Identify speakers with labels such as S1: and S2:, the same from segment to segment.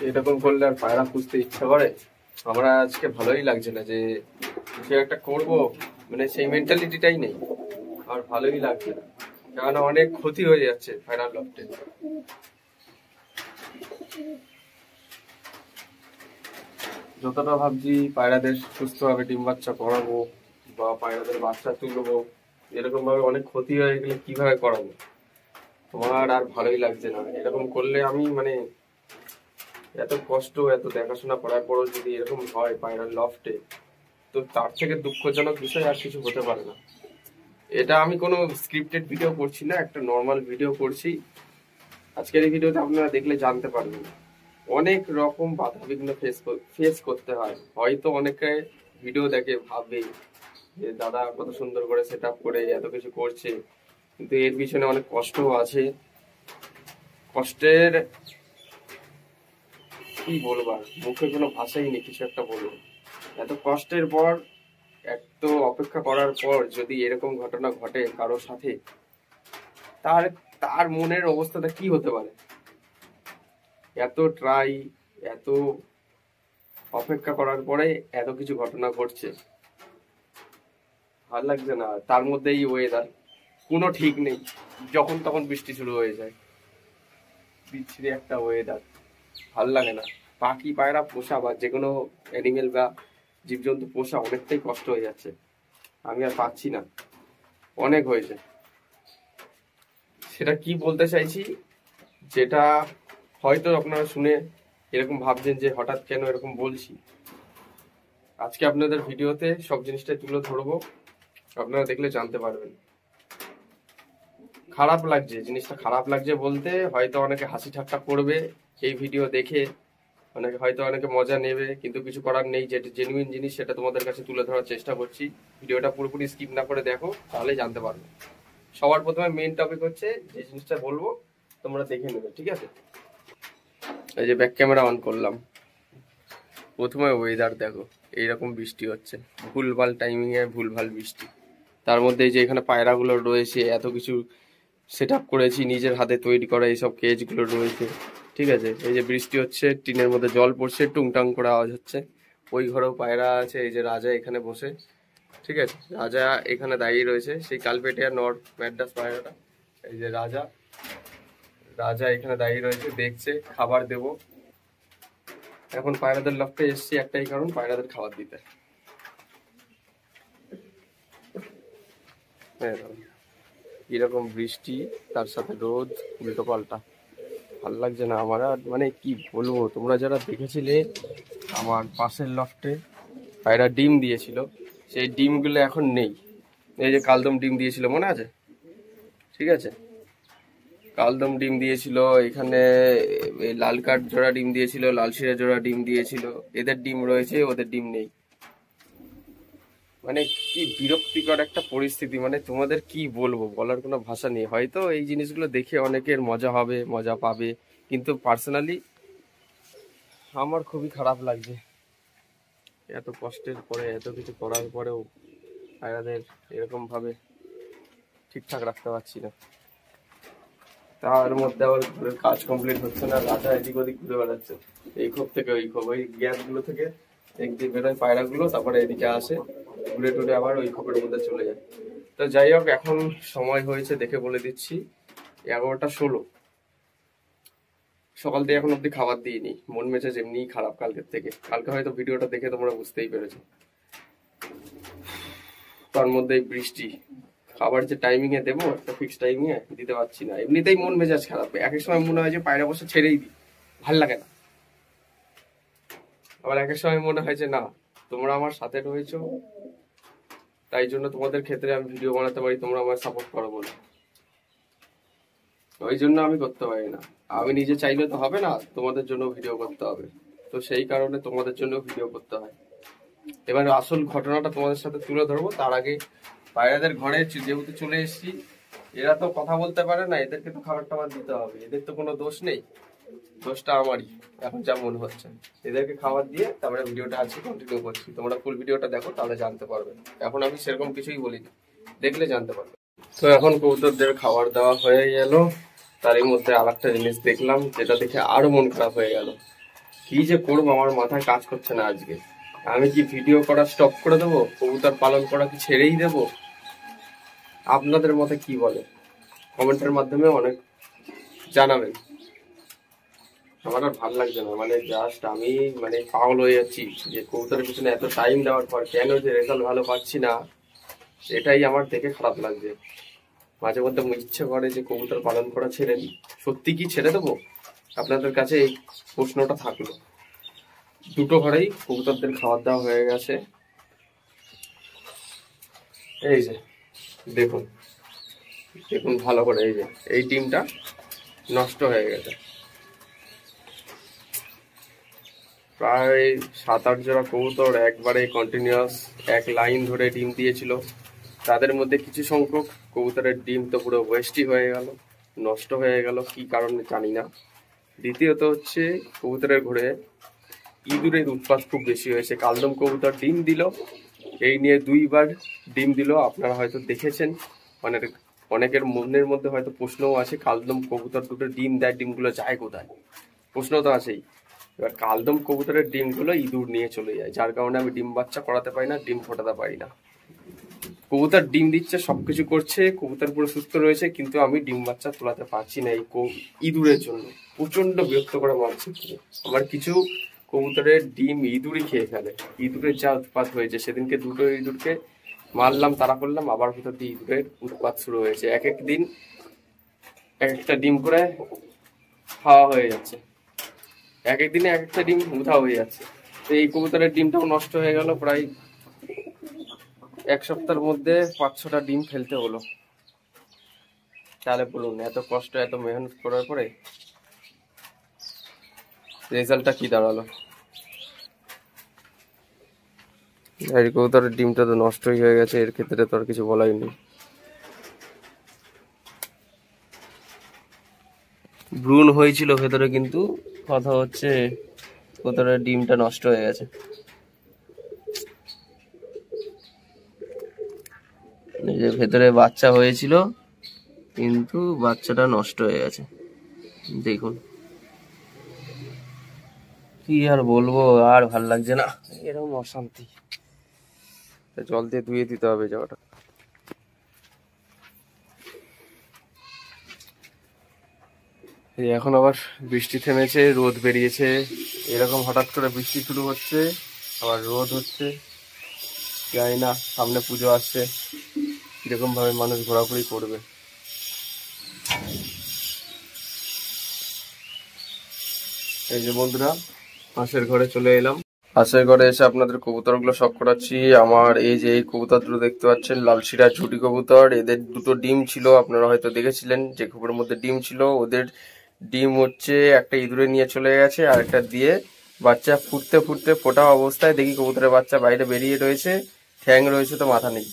S1: এরকম করলে আর পায়রা পুষতে ইচ্ছা করে। আমার আজকে ভালোই লাগছে না যে কিছু একটা করবো, মানে সেই মেন্টালিটিটাই নেই। আর ভালোই লাগছে না, কারণ অনেক ক্ষতি হয়ে যাচ্ছে পায়রার লফটে। যতটা ভাবছি পায়রাদের সুস্থভাবে ডিম বাচ্চা করাবো বা পায়রাদের বাচ্চা তুলবো, এরকম ভাবে অনেক ক্ষতি হয়ে গেলে কিভাবে করাবো, তোমার আর ভালোই লাগছে না। এরকম করলে আমি মানে এত কষ্ট এত দেখাশোনা করার পরও যদি এরকম হয় পায়রার লফটে, তো তার থেকে দুঃখজনক বিষয় আর কিছু হতে পারে না। এটা আমি কোনো স্ক্রিপ্টেড ভিডিও করছি না, একটা নর্মাল ভিডিও করছি। আজকের এই ভিডিওতে আপনারা দেখলে জানতে পারবেন অনেক রকম বাধা বিঘ্ন ফেস করতে হয়। হয়তো অনেকে ভিডিও দেখে ভাবে যে দাদা কত সুন্দর করে সেট আপ করে এত কিছু করছে, কিন্তু এর পিছনে অনেক কষ্টও আছে। কষ্টের কি বলবার, মুখে কোনো ভাষাই নেই কিছু একটা বলবো। এত কষ্টের পর, এত অপেক্ষা করার পর যদি এরকম ঘটনা ঘটে কারোর সাথে, তার তার মনের অবস্থাটা কি হতে পারে। এত ট্রাই, এত অপেক্ষা করার পরে এত কিছু ঘটনা ঘটছে, ভালো লাগছে না। তার মধ্যে এই ওয়েদার কোনো ঠিক নেই, যখন তখন বৃষ্টি শুরু হয়ে যায়, বিচ্ছিরি একটা ওয়েদার, ভালো লাগে না। পাখি পায়রা পোষা বা যে কোনো অ্যানিমেল বা জীবজন্তু পোষা অনেকটাই কষ্ট হয়ে যাচ্ছে, আমি আর পাচ্ছি না, অনেক হয়েছে। সেটা কি বলতে চাইছি, যেটা হয়তো আপনারা শুনে এরকম ভাবছেন যে হঠাৎ কেন এরকম বলছি। আজকে আপনাদের ভিডিওতে সব জিনিসটা তুলে ধরবো, আপনারা দেখলে জানতে পারবেন। খারাপ লাগছে, জিনিসটা খারাপ লাগছে বলতে হয়তো অনেকে হাসি ঠাট্টা করবে এই ভিডিও দেখে, অনেকে মজা নেবে, কিন্তু কিছু করার নেই। যেটা জেনুইন জিনিস সেটা তোমাদের কাছে তুলে ধরার চেষ্টা করছি। ভিডিওটা পুরোপুরি স্কিপ না করে দেখো, তাহলে জানতে পারবে। সবার প্রথমে মেইন টপিক হচ্ছে যে জিনিসটা বলবো তোমরা দেখে নেবে, ঠিক আছে? এই যে ব্যাক ক্যামেরা অন করলাম, প্রথমে ওয়েদার দেখো, এইরকম বৃষ্টি হচ্ছে, ভুলভাল টাইমিং এ ভুলভাল বৃষ্টি। তার মধ্যে এই যে এখানে পায়রাগুলো রয়েছে, এত কিছু সেট আপ করেছি, নিজের হাতে তৈরি করা এইসব কেজগুলো রয়েছে, ঠিক আছে? এই যে বৃষ্টি হচ্ছে, টিনের মধ্যে জল পড়ছে, টুংটাং করে আওয়াজ হচ্ছে। ওই ঘরেও পায়রা আছে, এই যে রাজা এখানে বসে, ঠিক আছে? রাজা এখানে দাঁড়িয়ে রয়েছে, সেই কালপেটিয়া নর্থ ম্যাড্রাস পায়রাটা। এই যে রাজা, রাজা এখানে দাঁড়িয়ে রয়েছে, দেখছে খাবার দেব। এখন পায়রাদের লফটে এসছি একটাই কারণ, পায়রাদের খাবার দিতে। এরকম বৃষ্টি, তার সাথে রোদ, উল্টো পাল্টা, ভাল লাগছে না আমার আর। মানে কি বলবো, তোমরা যারা দেখেছিলে আমার পাশের লফটে পায়রা ডিম দিয়েছিল, সেই ডিমগুলো এখন নেই। এই যে কালদম ডিম দিয়েছিল, মনে আছে? ঠিক আছে, কালদম ডিম দিয়েছিল, এখানে লাল কাঠ জোড়া ডিম দিয়েছিল, লাল শিরা জোড়া ডিম দিয়েছিল। এদের ডিম রয়েছে, ওদের ডিম নেই। মানে কি বিরক্তিকর একটা পরিস্থিতি, মানে তোমাদের কি বলবো, বলার কোনো ভাষা নেই। হয়তো এই জিনিসগুলো দেখে অনেকের মজা হবে, মজা পাবে, কিন্তু পার্সোনালি আমার খুবই খারাপ লাগছে। এত কষ্টের পরে, এত কিছু করার পরেও পায়রাদের এরকম ভাবে ঠিকঠাক রাখতে পারছি না। তার মধ্যে আবার ঘরের কাজ কমপ্লিট হচ্ছে না, রাজা এদিক ওদিক ঘুরে বেড়াচ্ছে, এই খোপ থেকে ওই খোপ, ওই গ্যাসগুলো থেকে একদিকে বেরোয় পায়রাগুলো, তারপরে এদিকে আসে, ঘুরে টুরে আবার ওই খোপের মধ্যে চলে যায়। তো যাই হোক, এখন সময় হয়েছে দেখে বলে দিচ্ছি, 11টা 16। সকাল থেকে এখন অব্দি খাবার দিইনি, মন মেজাজ এমনিই খারাপ কালকের থেকে। কালকে হয়তো ভিডিওটা দেখে তোমরা বুঝতেই পেরেছো। তার মধ্যে বৃষ্টি, খাবার যে টাইমিং এ দেবো, একটা ফিক্স টাইমিং এ দিতে পারছি না। এমনিতেই মন মেজাজ খারাপ, এক এক সময় মনে হয় যে পায়রা বসে ছেড়েই দিই, ভাল লাগে না। আবার এক এক সময় মনে হয় যে না, তোমরা আমার সাথে রয়েছো, তাই জন্য তোমাদের ক্ষেত্রে আমি ভিডিও বানাতে পারি, তোমরা আমার সাপোর্ট করো বলে। ওই জন্য আমি করতে পারি না। আমি নিজে চাইলে তো হবে না, তোমাদের জন্য ভিডিও করতে হবে, তো সেই কারণে তোমাদের জন্য ভিডিও করতে হয়। এবার আসল ঘটনাটা তোমাদের সাথে তুলে ধরবো, তার আগে পায়রাদের ঘরে যেহেতু চলে এসেছি, এরা তো কথা বলতে পারে না, এদেরকে তো খাবার টাবার দিতে হবে, এদের তো কোনো দোষ নেই, দোষটা আমারই এখন যা মনে হচ্ছে। এদেরকে খাবার দিয়ে তারপরে ভিডিওটা আজকে কন্টিনিউ করছি, তোমরা ফুল ভিডিওটা দেখো, তাহলে জানতে পারবে। এখন আমি সেরকম কিছুই বলিনি, দেখলে জানতে পারবে। তো এখন কবুতরদের খাবার দেওয়া হয়ে গেল, তারই মধ্যে আর একটা জিনিস দেখলাম, যেটা দেখে আরো মন খারাপ হয়ে গেল। কি যে করবো আমার মাথায় কাজ করছে না আজকে। আমি কি ভিডিও করা স্টপ করে দেবো, কবুতর পালন করা কি ছেড়েই দেবো? আপনাদের মতে কি বলে কমেন্টের মাধ্যমে অনেক জানাবেন। আমার আর ভালো লাগছে না, মানে জাস্ট আমি মানে পাগল হয়ে যাচ্ছি যে কবুতরের পিছনে এত টাইম দেওয়ার পর কেন যে রেজাল্ট ভালো পাচ্ছি না, এটাই আমার দেখে খারাপ লাগছে। মাঝে মধ্যে ইচ্ছে করে যে কবুতর পালন করা ছেড়ে দিই। সত্যি কি ছেড়ে দেবো? আপনাদের কাছে এই প্রশ্নটা থাকলো। দুটো ঘরেই কবুতরদের খাবার দাওয়া হয়ে গেছে। এই যে দেখুন, দেখুন ভালো করে, এই যে এই ডিমটা নষ্ট হয়ে গেছে। প্রায় 7-8 জোড়া কবুতর একবারে কন্টিনিউয়াস এক লাইন ধরে ডিম দিয়েছিল। তাদের মধ্যে কিছু সংখ্যক কবুতরের ডিম তো পুরো ওয়েস্টই হয়ে গেল, নষ্ট হয়ে গেল, কি কারণে জানি না। দ্বিতীয়ত হচ্ছে কবুতরের ঘরে ইঁদুরের উৎপাত খুব বেশি হয়েছে। কালদম কবুতর ডিম দিল, এই নিয়ে 2বার ডিম দিল। আপনারা হয়তো দেখেছেন, অনেক অনেকের মনের মধ্যে হয়তো প্রশ্নও আছে, কালদম কবুতর দুটো ডিম দেয়, ডিমগুলো যায় কোথায়? প্রশ্ন তো আছেই। এবার কালদম কবুতরের ডিমগুলো ইঁদুর নিয়ে চলে যায়, যার কারণে আমি ডিম বাচ্চা করাতে পারি না, ডিম ফোটাতে পারি না। কবুতর ডিম দিচ্ছে, সবকিছু করছে, কবুতর পুরো সুস্থ রয়েছে, কিন্তু আমি ডিম বাচ্চা তোলাতে পারছি না এই ইঁদুরের জন্য। প্রচন্ড বিরক্ত করে মারছে। আমার কিছু কবুতরের ডিম ইঁদুরই খেয়ে ফেলে। ইঁদুরের যা উৎপাত হয়েছে, সেদিনকে দুটো ইঁদুরকে মারলাম, তাড়া করলাম, আবার ভিতর দিয়ে ইঁদুরের উৎপাত শুরু হয়েছে। এক এক দিন এক একটা ডিম করে খাওয়া হয়ে যাচ্ছে, এক এক দিনে এক একটা ডিম উধাও হয়ে যাচ্ছে। তো এই কবুতরের ডিমটাও নষ্ট হয়ে গেল। প্রায় 1 সপ্তাহের মধ্যে 5-6টা ডিম ফেলতে হলো। তাহলে বলুন, এত কষ্ট এত মেহনত করার পরে রেজাল্টটা কি দাঁড়ালো? এই কবুতরের ডিমটা তো নষ্টই হয়ে গেছে, এর ক্ষেত্রে তো আর কিছু বলাই নেই। ভ্রূণ হয়েছিল ভেতরে, কিন্তু কথা হচ্ছে কবুতরের ডিমটা নষ্ট হয়ে গেছে। এই যে ভেতরে বাচ্চা হয়েছিল, কিন্তু বাচ্চাটা নষ্ট হয়ে গেছে। দেখুন, কি আর বলবো, আর ভাল লাগছে না, এরকম অশান্তি। জল দিয়ে ধুয়ে দিতে হবে জায়গাটা। এখন আবার বৃষ্টি থেমেছে, রোদ বেরিয়েছে। এরকম হঠাৎ করে বৃষ্টি শুরু হচ্ছে, আবার রোদ হচ্ছে। জানি না সামনে পুজো আসছে, কিরকম ভাবে মানুষ ঘোরাঘুরি করবে। এই যে বন্ধুরা, হাঁসের ঘরে চলে এলাম। হাঁসের ঘরে এসে আপনাদের কবুতরগুলো শখ করাচ্ছি। আমার এই যে এই কবুতর দুটো দেখতে পাচ্ছেন, লালশিরা ঝুটি কবুতর। এদের দুটো ডিম ছিল, আপনারা হয়তো দেখেছিলেন যে খবরের মধ্যে ডিম ছিল। ওদের ডিম হচ্ছে একটা ইঁদুরে নিয়ে চলে গেছে, আর একটা দিয়ে বাচ্চা ফুটতে ফুটতে ফোটা অবস্থায় দেখি কবুতরের বাচ্চা বাইরে বেরিয়ে রয়েছে, ঠ্যাং রয়েছে তো মাথা নেই।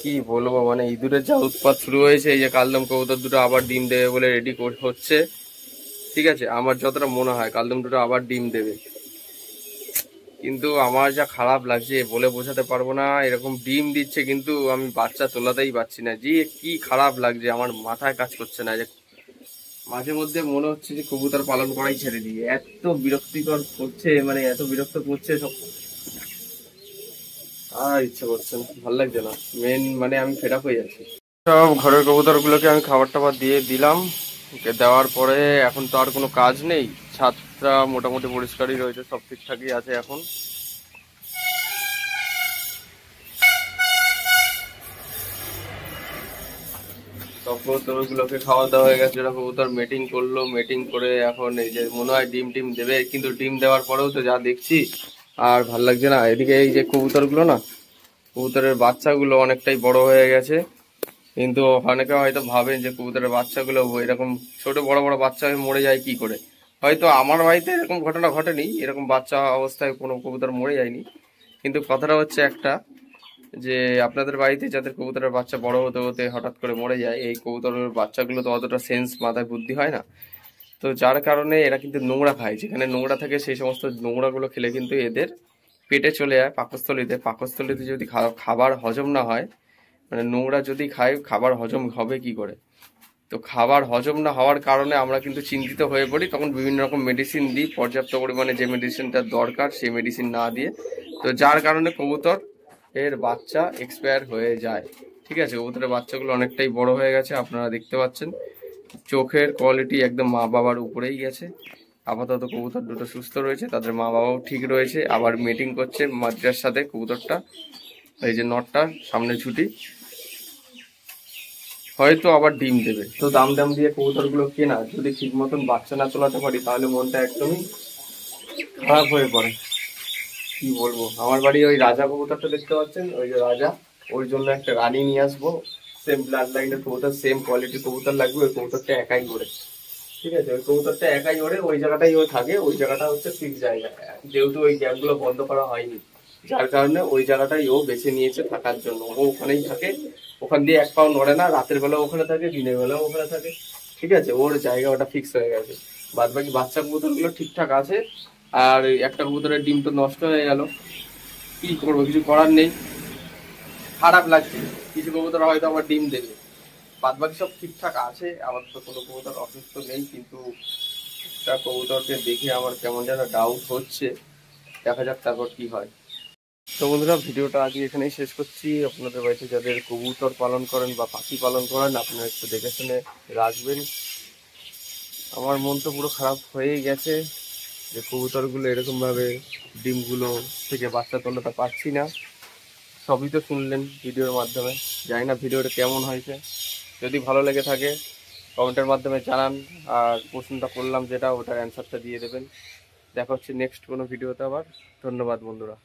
S1: কি বলবো, মানে ইঁদুরের যা উৎপাত শুরু হয়েছে। এই যে কালদম কবুতর দুটো আবার ডিম দেবে বলে রেডি হচ্ছে। ঠিক আছে, আমার যতটা মনে হয় কালদম দুটো আবার ডিম দেবে, কিন্তু আমার যা খারাপ লাগছে বলে বোঝাতে পারবো না। এরকম ডিম দিচ্ছে, কিন্তু আমি বাচ্চা তোলাতেই পারছি না। যে কি খারাপ লাগছে, আমার মাথায় কাজ করছে না। যে মাঝে মধ্যে মনে হচ্ছে যে কবুতর পালন করাই ছেড়ে দিয়ে, এত বিরক্তিকর করছে, মানে এত বিরক্ত করছে সব। আর ইচ্ছে করছে না, ভালো লাগছে না। মেন মানে আমি ফেড আপ হয়ে যাচ্ছি। সব ঘরের কবুতর গুলোকে আমি খাবার টাবার দিয়ে দিলাম। দেওয়ার পরে এখন তো আর কোনো কাজ নেই, ছাদটা মোটামুটি পরিষ্কারই রয়েছে, সব ঠিকঠাকই আছে এখন। কবুতরগুলোকে খাওয়া দাওয়া হয়ে গেছে। কবুতর মেটিং করলো, মেটিং করে এখন এই যে মনে হয় ডিম টিম দেবে, কিন্তু ডিম দেওয়ার পরেও তো যা দেখছি আর ভাল লাগছে না। এদিকে এই যে কবুতরগুলো না, কবুতরের বাচ্চাগুলো অনেকটাই বড় হয়ে গেছে, কিন্তু অনেকে হয়তো ভাবেন যে কবুতরের বাচ্চাগুলো এরকম ছোট বড় বড় বাচ্চা হয়ে মরে যায় কি করে। হয়তো আমার বাড়িতে এরকম ঘটনা ঘটেনি, এরকম বাচ্চা অবস্থায় কোনো কবুতর মরে যায়নি, কিন্তু কথাটা হচ্ছে একটা, যে আপনাদের বাড়িতে যাদের কবুতরের বাচ্চা বড় হতে হতে হঠাৎ করে মরে যায়, এই কবুতরের বাচ্চাগুলো তো অতটা সেন্স মাথায় বুদ্ধি হয় না। তো যার কারণে এরা কিন্তু নোংরা খায়, যেখানে নোংরা থাকে সেই সমস্ত নোংরাগুলো খেলে কিন্তু এদের পেটে চলে যায়, পাকস্থলীতে। পাকস্থলীতে যদি খাবার হজম না হয়, মানে নোংরা যদি খায়, খাবার হজম হবে কি করে? তো খাবার হজম না হওয়ার কারণে আমরা কিন্তু চিন্তিত হয়ে পড়ি, তখন বিভিন্ন রকম মেডিসিন দিই, পর্যাপ্ত পরিমাণে যে মেডিসিনটা দরকার সেই মেডিসিন না দিয়ে। তো যার কারণে কবুতর এর বাচ্চা এক্সপায়ার হয়ে যায়। ঠিক আছে, কবুতরের বাচ্চাগুলো অনেকটাই বড় হয়ে গেছে, আপনারা দেখতে পাচ্ছেন চোখের কোয়ালিটি একদম মা বাবার উপরেই গেছে। আপাতত কবুতর দুটো সুস্থ রয়েছে, তাদের মা বাবাও ঠিক রয়েছে, আবার মিটিং করছে মাদ্রার সাথে কবুতরটা। এই যে নটটা সামনে ছুটি, হয়তো আবার ডিম দেবে। তো দাম দাম দিয়ে কবুতরগুলো কেনা, যদি ঠিক মতন বাচ্চা না তোলাতে পারি তাহলে মনটা একদমই খারাপ হয়ে পড়ে। কি বলবো, আমার বাড়ি ওই রাজা কবুতরটা দেখতে পাচ্ছেন, ওই যে রাজা, ওই জন্য একটা রানী নিয়ে আসবো। সেম ব্লাড লাইনের কবুতর, সেম কোয়ালিটির কবুতর লাগবে। ওই কবুতরটা একাই ওড়ে, ঠিক আছে, ওই কবুতরটা একাই ওড়ে, ওই জায়গাটাই ও থাকে, ওই জায়গাটা হচ্ছে ফিক্স জায়গা। যেহেতু ওই গ্যাপগুলো বন্ধ করা হয়নি, যার কারণে ওই জায়গাটাই ও বেছে নিয়েছে থাকার জন্য। ও ওখানেই থাকে, ওখান দিয়ে এক পাও নড়ে না, রাতের বেলাও ওখানে থাকে, দিনের বেলাও ওখানে থাকে। ঠিক আছে, ওর জায়গা ওটা ফিক্স হয়ে গেছে। বাদ বাকি বাচ্চা কবুতর গুলো ঠিকঠাক আছে। আর একটা কবুতরের ডিম তো নষ্ট হয়ে গেল, কি করবো, কিছু করার নেই, খারাপ লাগছে। কিছু কবুতর হয়তো আবার ডিম দেবে, বাদ বাকি সব ঠিকঠাক আছে। আমার তো কোনো কবুতর অসুস্থ নেই, কিন্তু একটা কবুতরকে দেখে আমার কেমন যেন ডাউট হচ্ছে। দেখা যাক তারপর কি হয়। তো বন্ধুরা, ভিডিওটা আজকে এখানেই শেষ করছি। আপনাদের বাড়িতে যাদের কবুতর পালন করেন বা পাখি পালন করেন, আপনারা একটু দেখে শুনে রাখবেন। আমার মন তো পুরো খারাপ হয়েই গেছে যে কবুতরগুলো এরকমভাবে ডিমগুলো থেকে বাচ্চা তোলাতে পারছি না। সবই তো শুনলেন ভিডিওর মাধ্যমে, জানি না ভিডিওটা কেমন হয়েছে। যদি ভালো লেগে থাকে কমেন্টের মাধ্যমে জানান, আর প্রশ্নটা করলাম যেটা, ওটার অ্যান্সারটা দিয়ে দেবেন। দেখা হচ্ছে নেক্সট কোনো ভিডিওতে আবার। ধন্যবাদ বন্ধুরা।